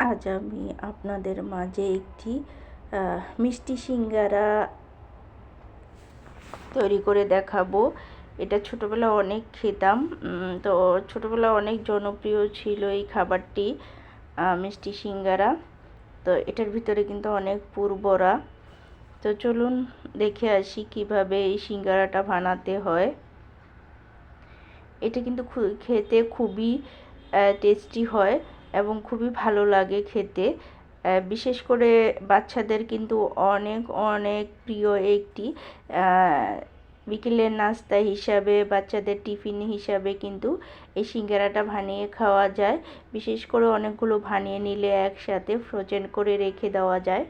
আজ আমি আপনাদের মাঝে একটি মিষ্টি সিঙ্গারা তৈরি করে দেখাবো। এটা ছোটোবেলা অনেক খেতাম, তো ছোটোবেলা অনেক জনপ্রিয় ছিল এই খাবারটি, মিষ্টি সিঙ্গারা। তো এটার ভিতরে কিন্তু অনেক পুর ভরা। তো চলুন দেখে আসি কিভাবে এই সিঙ্গারাটা বানাতে হয়। এটা কিন্তু খেতে খুবই টেস্টি হয় এবং খুবই ভালো লাগে খেতে। বিশেষ করে বাচ্চাদের কিন্তু অনেক অনেক প্রিয় একটি বিকেলের নাস্তা হিসাবে, বাচ্চাদের টিফিন হিসাবে কিন্তু এই সিঙ্গারাটা বানিয়ে খাওয়া যায়। বিশেষ করে অনেকগুলো বানিয়ে নিলে একসাথে ফ্রোজেন করে রেখে দেওয়া যায়।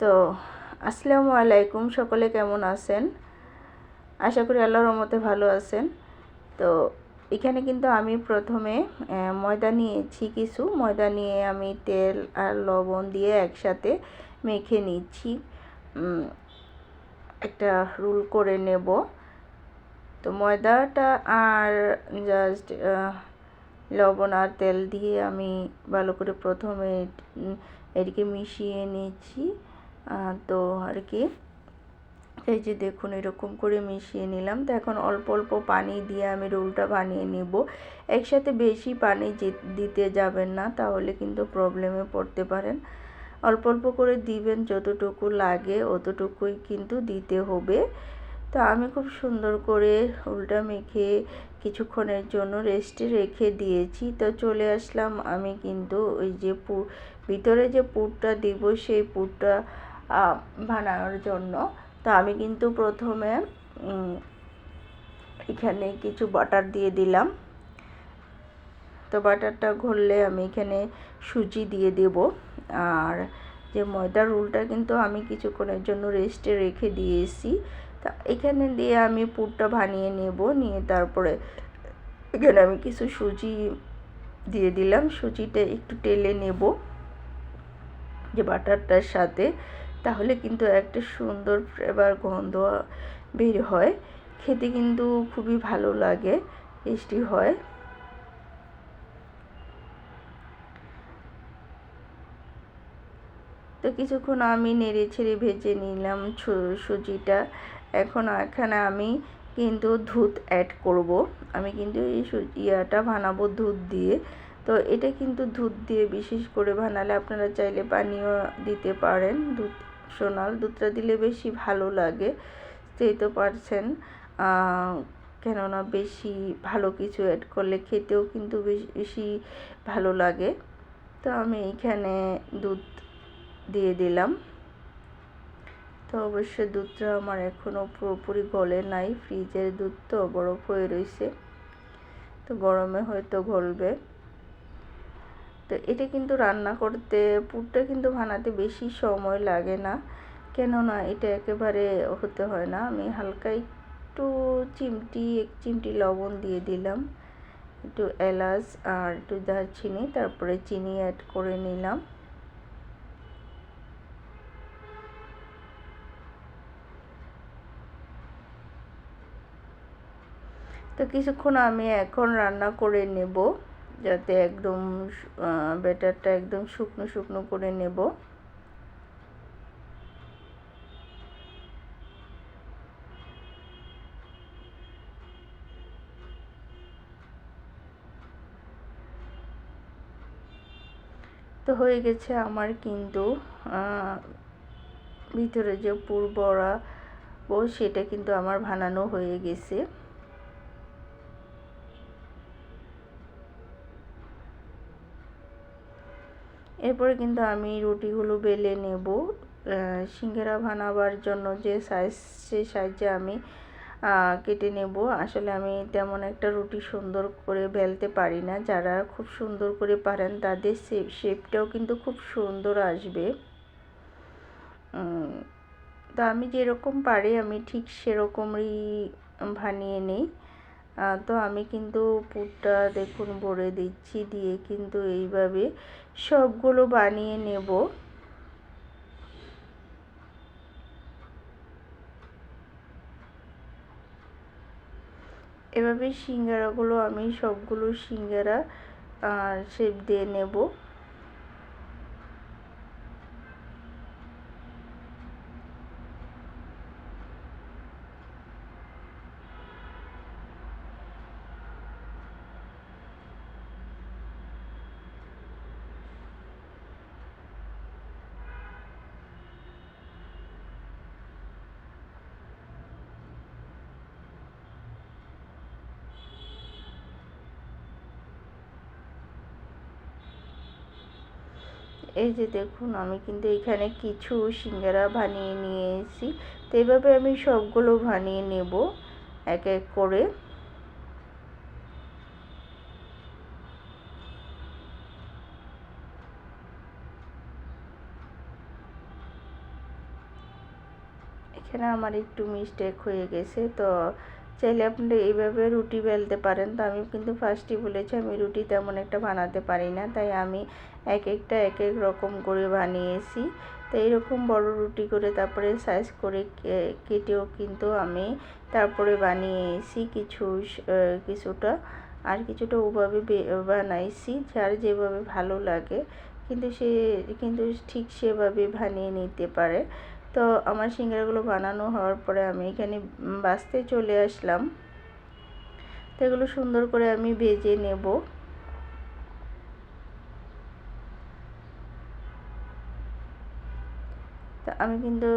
তো আসসালামু আলাইকুম, সকলে কেমন আছেন? আশা করি আল্লাহর রহমতে ভালো আছেন। তো এখানে কিন্তু আমি প্রথমে ময়দা নিয়েছি, কিছু ময়দা নিয়ে আমি তেল আর লবণ দিয়ে একসাথে মেখে নিচ্ছি, একটা রোল করে নেব। তো ময়দাটা আর জাস্ট লবণ আর তেল দিয়ে আমি ভালো করে প্রথমে এটিকে মিশিয়ে নিচ্ছি। তো আর কি এই যে দেখুন, এরকম করে মিশিয়ে নিলাম। তো এখন অল্প অল্প পানি দিয়ে আমি রোলটা বানিয়ে নিব। একসাথে বেশি পানি দিতে যাবেন না, তাহলে কিন্তু প্রবলেমে পড়তে পারেন। অল্প অল্প করে দিবেন, যতটুকু লাগে অতটুকুই কিন্তু দিতে হবে। তো আমি খুব সুন্দর করে রোলটা মেখে কিছুক্ষণের জন্য রেস্টে রেখে দিয়েছি। তো চলে আসলাম আমি কিন্তু ওই যে ভিতরে যে পুরটা দিব সেই পুরটা বানানোর জন্য। তো আমি কিন্তু প্রথমে এখানে কিছু বাটার দিয়ে দিলাম। তো বাটারটা ঘুরলে আমি এখানে সুজি দিয়ে দেব। আর যে ময়দার রোলটা কিন্তু আমি কিছুক্ষণের জন্য রেস্টে রেখে দিয়েছি। তা এখানে দিয়ে আমি পুরটা বানিয়ে নেব, নিয়ে তারপরে এখানে আমি কিছু সুজি দিয়ে দিলাম। সুজিটা একটু টেলে নেব যে বাটারটার সাথে, তাহলে কিন্তু একটা সুন্দর ফ্লেভার গন্ধ বের হয়। খেতে কিন্তু খুবই ভালো লাগে, টেস্টি হয়। তো কিছুক্ষণ আমি নেড়ে ছেড়ে ভেজে নিলাম সুজিটা। এখন এখানে আমি কিন্তু দুধ অ্যাড করব। আমি কিন্তু এই সুজিটা বানাবো দুধ দিয়ে। তো এটা কিন্তু দুধ দিয়ে বিশেষ করে বানালে আপনারা চাইলে পানিও দিতে পারেন। দুধ সোনাল দুধটা দিলে বেশি ভালো লাগে, বুঝতেই তো পারছেন। কেননা বেশি ভালো কিছু অ্যাড করলে খেতেও কিন্তু বেশি ভালো লাগে। তো আমি এইখানে দুধ দিয়ে দিলাম। তো অবশ্যই দুধটা আমার এখনও পুরোপুরি গলে নাই, ফ্রিজের দুধ তো বরফ হয়ে রয়েছে, তো গরমে হয়তো গলবে। তো এটা কিন্তু রান্না করতে, পুরটা কিন্তু বানাতে বেশি সময় লাগে না, কেননা এটা একেবারে হতে হয় না। আমি হালকা একটু এক চিমটি লবণ দিয়ে দিলাম, একটু এলাচ আর একটু দারচিনি, তারপরে চিনি অ্যাড করে নিলাম। তো কিছুক্ষণ আমি এখন রান্না করে নেব, যাতে একদম ব্যাটারটা একদম শুকনো শুকনো করে নেব। তো হয়ে গেছে আমার কিন্তু ভিতরে যে পুর ভরা সেটা কিন্তু আমার বানানো হয়ে গেছে। এরপরে কিন্তু আমি রুটিগুলো বেলে নেব। সিঙ্গারা বানাবার জন্য যে সাইজ, সেই সাইজে আমি কেটে নেব। আসলে আমি তেমন একটা রুটি সুন্দর করে বেলতে পারি না, যারা খুব সুন্দর করে পারেন তাদের শেপটাও কিন্তু খুব সুন্দর আসবে। তো আমি যেরকম পারি আমি ঠিক সেরকমই বানিয়ে নিই। তো আমি কিন্তু পুরটা দেখুন ভরে দিচ্ছি, দিয়ে কিন্তু এইভাবে সবগুলো বানিয়ে নেব। এভাবে সিঙ্গারাগুলো আমি সবগুলো সিঙ্গারা শেপ দিয়ে নেব। এই যে দেখুন, আমি কিন্তু এখানে কিছু সিঙ্গারা বানিয়ে নিয়েছি। তো এইভাবে আমি সবগুলো বানিয়ে নেব এক এক করে। এখানে আমার একটু মিস্টেক হয়ে গেছে, তো চাইলে আপনারা এইভাবে রুটি বেলতে পারেন। তো আমি কিন্তু ফার্স্টই বলেছি আমি রুটি তেমন একটা বানাতে পারি না, তাই আমি এক একটা এক এক রকম করে বানিয়েছি। তো এইরকম বড় রুটি করে তারপরে সাইজ করে কেটেও কিন্তু আমি তারপরে বানিয়েছি কিছুটা, আর কিছুটা ওভাবে বানাইছি, যার যেভাবে ভালো লাগে কিন্তু ঠিক সেভাবে বানিয়ে নিতে পারে। তো আমার সিঙ্গারাগুলো বানানো হওয়ার পরে আমি এখানে বাছতে চলে আসলাম। তো এগুলো সুন্দর করে আমি ভেজে নেব। তো আমি কিন্তু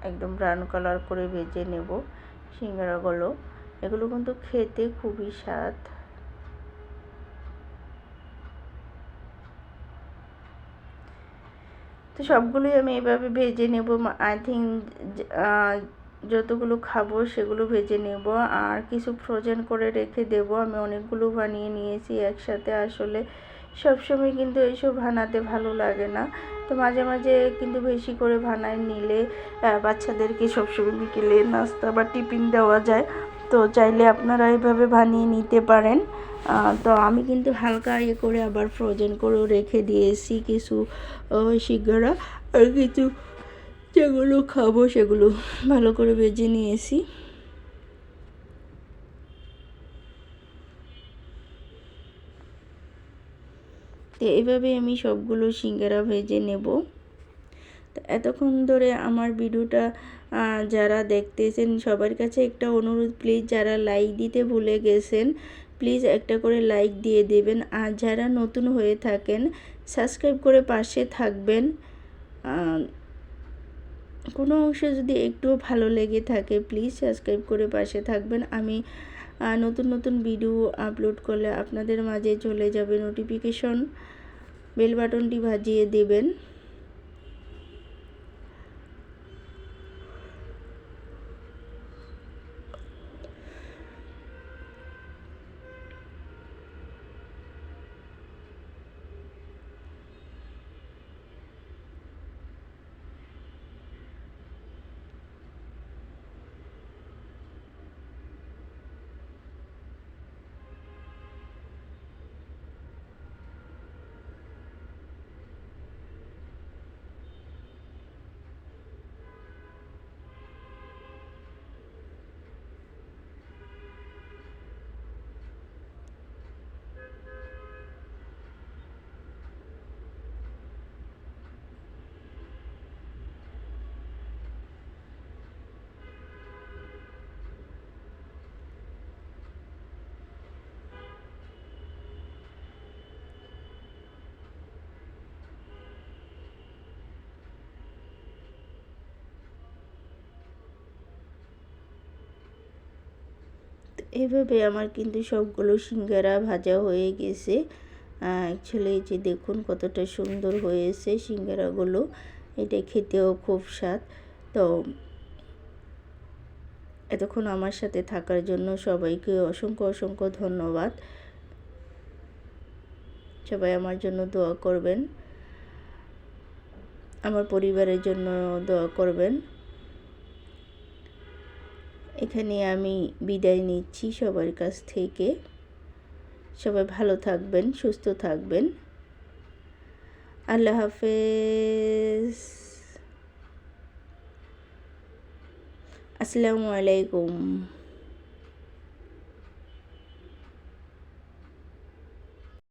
একদম ব্রাউন কালার করে ভেজে নেব সিঙ্গারাগুলো। এগুলো কিন্তু খেতে খুবই স্বাদ। তো সবগুলোই আমি এভাবে ভেজে নেব। আই থিঙ্ক যতগুলো খাবো সেগুলো ভেজে নেব, আর কিছু ফ্রোজেন করে রেখে দেব। আমি অনেকগুলো বানিয়ে নিয়েছি একসাথে। আসলে সবসময় কিন্তু এইসব বানাতে ভালো লাগে না, তো মাঝে মাঝে কিন্তু বেশি করে বানায় নিলে বাচ্চাদেরকে সবসময় বিকেলে নাস্তা বা টিফিন দেওয়া যায়। তো চাইলে আপনারা এইভাবে বানিয়ে নিতে পারেন। তো আমি কিন্তু হালকা করে আবার ফ্রোজেন করেও রেখে দিয়েছি কিছু সিঙ্গারা, আর কিছু যেগুলো খাবো সেগুলো ভালো করে ভেজে নিয়েছি। তো এইভাবে আমি সবগুলো সিঙ্গারা ভেজে নেব। তো এতক্ষণ ধরে আমার ভিডিওটা যারা দেখতেছেন সবার কাছে একটা অনুরোধ, প্লিজ যারা লাইক দিতে ভুলে গেছেন প্লিজ একটা করে লাইক দিয়ে দেবেন, আর যারা নতুন হয়ে থাকেন সাবস্ক্রাইব করে পাশে থাকবেন। কোনো অংশ যদি একটুও ভালো লেগে থাকে প্লিজ সাবস্ক্রাইব করে পাশে থাকবেন। আমি নতুন নতুন ভিডিও আপলোড করলে আপনাদের মাঝে চলে যাবে নোটিফিকেশন, বেল বাটনটি বাজিয়ে দেবেন। এভাবে আমার কিন্তু সবগুলো সিঙ্গারা ভাজা হয়ে গেছে। অ্যাকচুয়ালি যে দেখুন কতটা সুন্দর হয়েছে সিঙ্গারাগুলো, এটা খেতেও খুব স্বাদ। তো এতক্ষণ আমার সাথে থাকার জন্য সবাইকে অসংখ্য অসংখ্য ধন্যবাদ। সবাই আমার জন্য দোয়া করবেন, আমার পরিবারের জন্য দোয়া করবেন। এখানে আমি বিদায় নিচ্ছি সবার কাছ থেকে। সবাই ভালো থাকবেন, সুস্থ থাকবেন। আল্লাহ হাফেজ। আসসালামু আলাইকুম।